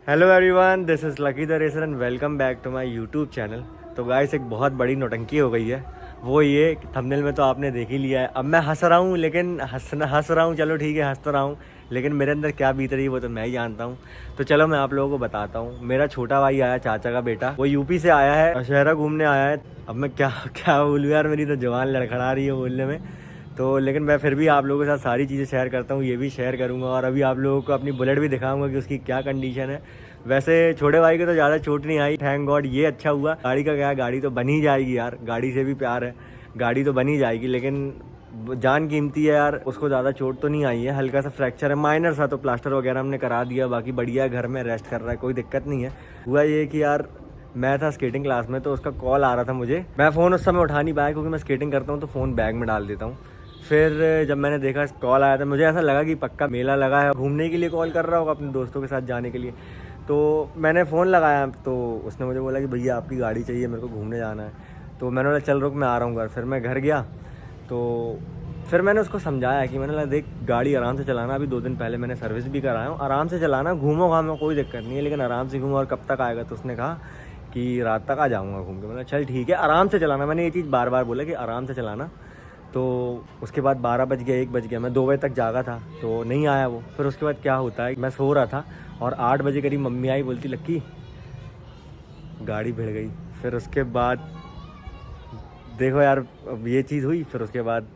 Hello everyone, this is Lucky the racer and welcome back to my YouTube channel. तो guys एक बहुत बड़ी नौटंकी हो गई है, वो ये थंबनेल में तो आपने देख ही लिया है। अब मैं हंस रहा हूँ, लेकिन हंस रहा हूँ, चलो ठीक है हंस तो रहा हूँ, लेकिन मेरे अंदर क्या बीत रही है वो तो मैं ही जानता हूँ। तो चलो मैं आप लोगों को बताता हूँ। मेरा छोटा भाई आया, चाचा का बेटा, वो यूपी से आया है, शहरा घूमने आया है। अब मैं क्या क्या बोलूँ यार, मेरी तो जुबान लड़खड़ा रही है बोलने में। तो लेकिन मैं फिर भी आप लोगों के साथ सारी चीज़ें शेयर करता हूँ, ये भी शेयर करूँगा और अभी आप लोगों को अपनी बुलेट भी दिखाऊंगा कि उसकी क्या कंडीशन है। वैसे छोटे भाई को तो ज़्यादा चोट नहीं आई, थैंक गॉड, ये अच्छा हुआ। गाड़ी का क्या है, गाड़ी तो बन ही जाएगी यार, गाड़ी से भी प्यार है, गाड़ी तो बन ही जाएगी, लेकिन जान कीमती है यार। उसको ज़्यादा चोट तो नहीं आई है, हल्का सा फ्रैक्चर है, माइनर सा, तो प्लास्टर वगैरह हमने करा दिया, बाकी बढ़िया, घर में रेस्ट कर रहा है, कोई दिक्कत नहीं है। हुआ ये कि यार मैं था स्केटिंग क्लास में, तो उसका कॉल आ रहा था मुझे। मैं फ़ोन उस समय उठा नहीं पाया क्योंकि मैं स्केटिंग करता हूँ तो फ़ोन बैग में डाल देता हूँ। फिर जब मैंने देखा कॉल आया था, मुझे ऐसा लगा कि पक्का मेला लगा है, घूमने के लिए कॉल कर रहा होगा अपने दोस्तों के साथ जाने के लिए। तो मैंने फ़ोन लगाया तो उसने मुझे बोला कि भैया आपकी गाड़ी चाहिए, मेरे को घूमने जाना है। तो मैंने बोला चल रुक, मैं आ रहा हूँ घर। फिर मैं घर गया तो फिर मैंने उसको समझाया कि मैंने बोला देख, गाड़ी आराम से चलाना, अभी 2 दिन पहले मैंने सर्विस भी कराया हूँ, आराम से चलाना, घूमो घामो कोई दिक्कत नहीं है, लेकिन आराम से घूमो। और कब तक आएगा? तो उसने कहा कि रात तक आ जाऊँगा घूम के। मैंने चल ठीक है, आराम से चलाना, मैंने ये चीज़ बार बार बोला कि आराम से चलाना। तो उसके बाद 12 बज गया, 1 बज गया, मैं 2 बजे तक जागा था तो नहीं आया वो। फिर उसके बाद क्या होता है, मैं सो रहा था और 8 बजे करीब मम्मी आई, बोलती लक्की गाड़ी भिड़ गई। फिर उसके बाद देखो यार, अब ये चीज़ हुई। फिर उसके बाद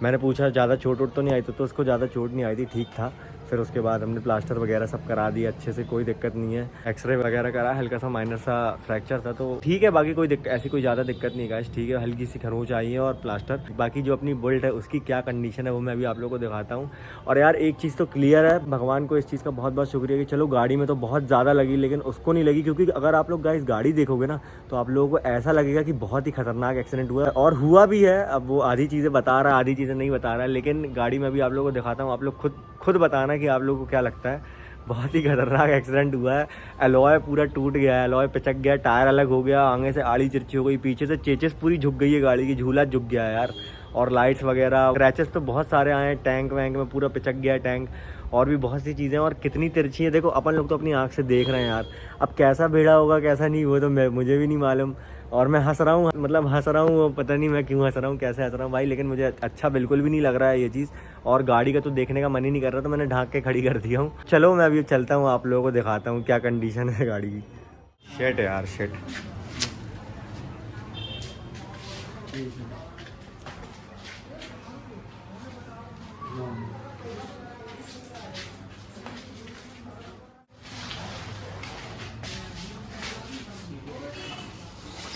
मैंने पूछा ज़्यादा चोट वोट तो नहीं आई, तो उसको ज़्यादा चोट नहीं आई थी, ठीक था। फिर उसके बाद हमने प्लास्टर वगैरह सब करा दिया अच्छे से, कोई दिक्कत नहीं है। एक्सरे वगैरह करा, हल्का सा माइनर सा फ्रैक्चर था तो ठीक है, बाकी कोई ऐसी कोई ज़्यादा दिक्कत नहीं गाइस, ठीक है। हल्की सी खरोंच आई है और प्लास्टर। बाकी जो अपनी बुलेट है उसकी क्या कंडीशन है वो मैं अभी आप लोगों को दिखाता हूँ। और यार एक चीज़ तो क्लियर है, भगवान को इस चीज़ का बहुत बहुत शुक्रिया कि चलो गाड़ी में तो बहुत ज़्यादा लगी, लेकिन उसको नहीं लगी। क्योंकि अगर आप लोग गाइस गाड़ी देखोगे ना तो आप लोगों को ऐसा लगेगा कि बहुत ही खतरनाक एक्सीडेंट हुआ है, और हुआ भी है। अब वो आधी चीज़ें बता रहा है, आधी चीज़ें नहीं बता रहा है, लेकिन गाड़ी में भी आप लोगों को दिखाता हूँ, आप लोग खुद बताना कि आप लोगों को क्या लगता है। बहुत ही खतरनाक एक्सीडेंट हुआ है। एलॉय पूरा टूट गया है, एलॉय पिचक गया, टायर अलग हो गया, आगे से आड़ी तिरछी हो गई, पीछे से चेचिस पूरी झुक गई है गाड़ी की, झूला झुक गया है यार। और लाइट्स वगैरह क्रैचेस तो बहुत सारे आए हैं, टैंक वैंक में पूरा पिचक गया है टैंक, और भी बहुत सी चीज़ें। और कितनी तिरछी है देखो, अपन लोग तो अपनी आँख से देख रहे हैं यार, अब कैसा भिड़ा होगा कैसा नहीं वो तो मुझे भी नहीं मालूम। और मैं हंस रहा हूँ, मतलब हंस रहा हूँ, पता नहीं मैं क्यों हंस रहा हूँ, कैसे हंस रहा हूँ भाई, लेकिन मुझे अच्छा बिल्कुल भी नहीं लग रहा है ये चीज़। और गाड़ी का तो देखने का मन ही नहीं कर रहा, तो मैंने ढांक के खड़ी कर दिया हूँ। चलो मैं अभी चलता हूँ, आप लोगों को दिखाता हूँ क्या कंडीशन है गाड़ी की। शिट यार, शिट।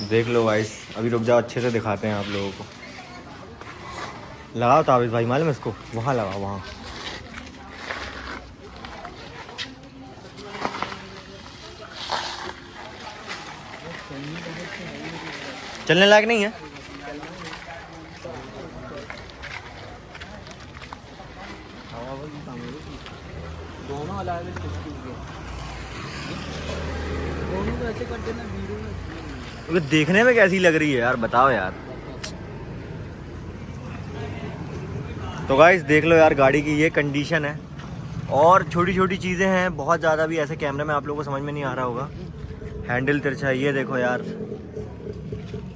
देख लो गाइस, अभी रुक जाओ, अच्छे से दिखाते हैं आप लोगों को। लगाओ ताबिज़ भाई, मालूम है इसको, वहाँ लगाओ, वहाँ। चलने लायक नहीं है। दोनों अलग अलग दोनों तो ऐसे कर देना वीडियो में। तो देखने में कैसी लग रही है यार, बताओ यार। तो गाइस देख लो यार, गाड़ी की ये कंडीशन है। और छोटी छोटी चीज़ें हैं, बहुत ज़्यादा भी ऐसे कैमरे में आप लोगों को समझ में नहीं आ रहा होगा। हैंडल तिरछा है, ये देखो यार,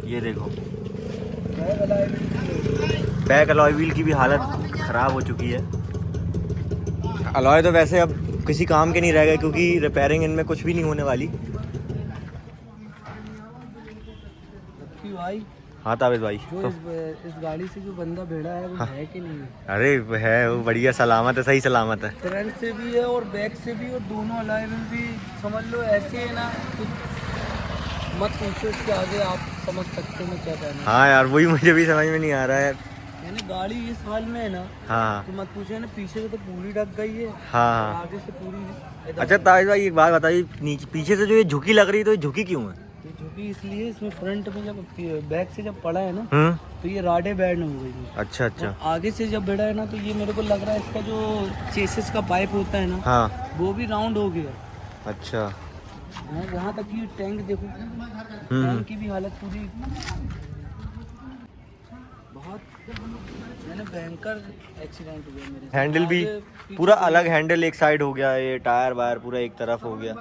ये देखो। बैक अलॉय व्हील की भी हालत ख़राब हो चुकी है। अलॉय तो वैसे अब किसी काम के नहीं रह गए, क्योंकि रिपेयरिंग इनमें कुछ भी नहीं होने वाली। भाई हाँ ताबिज़ भाई, जो तो इस गाड़ी से जो बंदा भिड़ा है वो है कि नहीं है? अरे है, वो बढ़िया सलामत है, सही सलामत है। फ्रंट से भी है और बैक से भी, और दोनों अलाइनमेंट भी समझ लो ऐसे है ना कि मत पूछो, इसके आगे आप समझ सकते हो मैं क्या कहना। हाँ यार, वही मुझे भी समझ में नहीं आ रहा है। यानी गाड़ी इस हाल में है ना, हाँ तो मत पूछो ना, पीछे से तो पूरी ढक गई है, हाँ। आगे से पूरी। अच्छा ताबिज़ भाई, एक बात बताइए, नीचे पीछे से जो ये झुकी लग रही है, तो ये झुकी क्यों है? ये झुकी इसलिए, इसमें फ्रंट में जब बैक से जब पड़ा है ना हम्म। तो ये राडे बैंड हो गई है। अच्छा अच्छा। और आगे से जब भिड़ा है ना तो ये मेरे को लग रहा है इसका जो चेसिस का पाइप होता है ना, हाँ। वो भी राउंड हो गया। अच्छा। यहाँ तक कि टैंक देखो, टैंक की भी हालत पूरी बाहर मैंने भयंकर एक्सीडेंट हुआ मेरे साथ। हैंडल भी आगे पीछे पूरा अलग, हैंडल एक साइड हो गया, ये टायर वायर पूरा एक तरफ हो गया,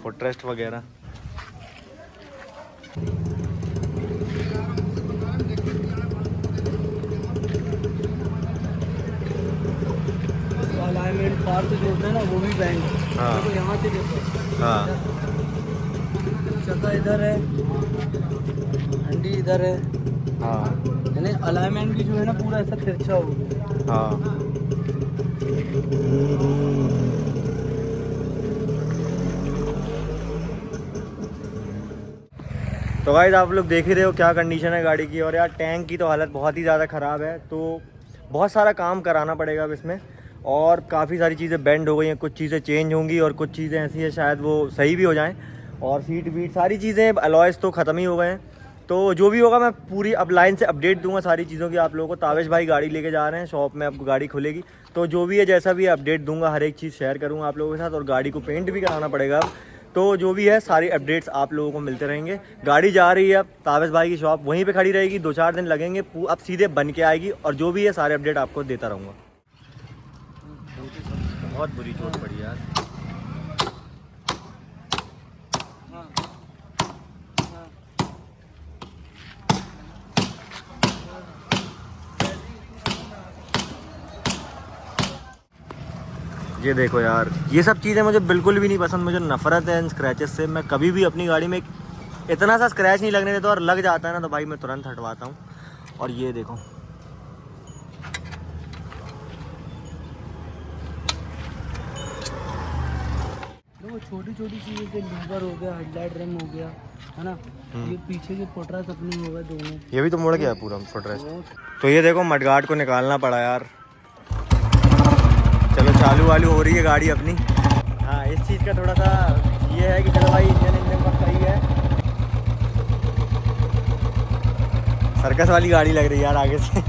फुटरेस्ट वगैरह। अलाइनमेंट कार से जोड़ते हैं ना, वो भी बैंक। हाँ। तो यहाँ से देखो, हाँ चक्का इधर है, हंडी इधर है, हाँ यानी अलाइनमेंट भी जो है ना पूरा ऐसा तिरछा हो गया। हाँ। तो गाइस आप लोग देख ही रहे हो क्या कंडीशन है गाड़ी की। और यार टैंक की तो हालत बहुत ही ज़्यादा ख़राब है, तो बहुत सारा काम कराना पड़ेगा अब इसमें। और काफ़ी सारी चीज़ें बेंड हो गई हैं, कुछ चीज़ें चेंज होंगी और कुछ चीज़ें ऐसी हैं शायद वो सही भी हो जाएं। और सीट वीट सारी चीज़ें, अलॉयस तो ख़त्म ही हो गए हैं। तो जो भी होगा मैं पूरी अब लाइन से अपडेट दूंगा सारी चीज़ों की आप लोगों को। तावेश भाई गाड़ी लेके जा रहे हैं शॉप में, अब गाड़ी खुलेगी तो जो भी है जैसा भी अपडेट दूंगा, हर एक चीज़ शेयर करूंगा आप लोगों के साथ। और गाड़ी को पेंट भी कराना पड़ेगा अब, तो जो भी है सारी अपडेट्स आप लोगों को मिलते रहेंगे। गाड़ी जा रही है अब, तावेश भाई की शॉप वहीं पे खड़ी रहेगी, 2-4 दिन लगेंगे, अब सीधे बन के आएगी। और जो भी है सारे अपडेट आपको देता रहूँगा। बहुत बुरी चोट पड़ी यार। ये देखो यार, ये सब चीज़ें मुझे बिल्कुल भी नहीं पसंद, मुझे नफरत है इन स्क्रैचेस से। मैं कभी भी अपनी गाड़ी में इतना सा स्क्रैच नहीं लगने देता, और लग जाता है ना तो भाई मैं तुरंत हटवाता हूँ। और ये देखो, देखो छोटी छोटी चीज़ें से लीवर हो गया, हेडलाइट रंग हो गया, है ना, ये पीछे के पोटरा अपनी हो गए दोनों। ये भी तो मुड़ गया पूरा फुटरेस्ट। तो ये देखो मडगार्ड को निकालना पड़ा यार। चलो चालू वालू हो रही है गाड़ी अपनी। हाँ इस चीज़ का थोड़ा सा ये है कि चलो भाई इंजन बहुत सही है। सर्कस वाली गाड़ी लग रही है यार आगे से।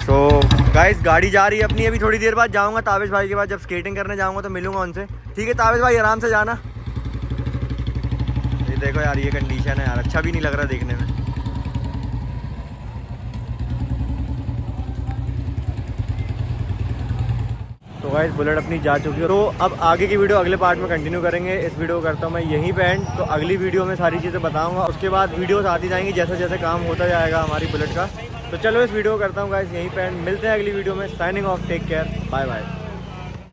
तो गाइस गाड़ी जा रही है अपनी, अभी थोड़ी देर बाद जाऊंगा तावेश भाई के पास। जब स्केटिंग करने जाऊंगा तो मिलूंगा उनसे। ठीक है तावेश भाई, आराम से जाना। ये देखो यार, ये कंडीशन है यार, अच्छा भी नहीं लग रहा देखने में। तो गाइस बुलेट अपनी जा चुकी है। तो अब आगे की वीडियो अगले पार्ट में कंटिन्यू करेंगे। इस वीडियो को करता हूँ मैं यहीं पे एंड। तो अगली वीडियो में सारी चीज़ें बताऊंगा, उसके बाद वीडियोस आती जाएंगी जैसे जैसे काम होता जाएगा हमारी बुलेट का। तो चलो इस वीडियो को करता हूँ गाइस यहीं पे एंड। मिलते हैं अगली वीडियो में। Signing off, take care, bye bye.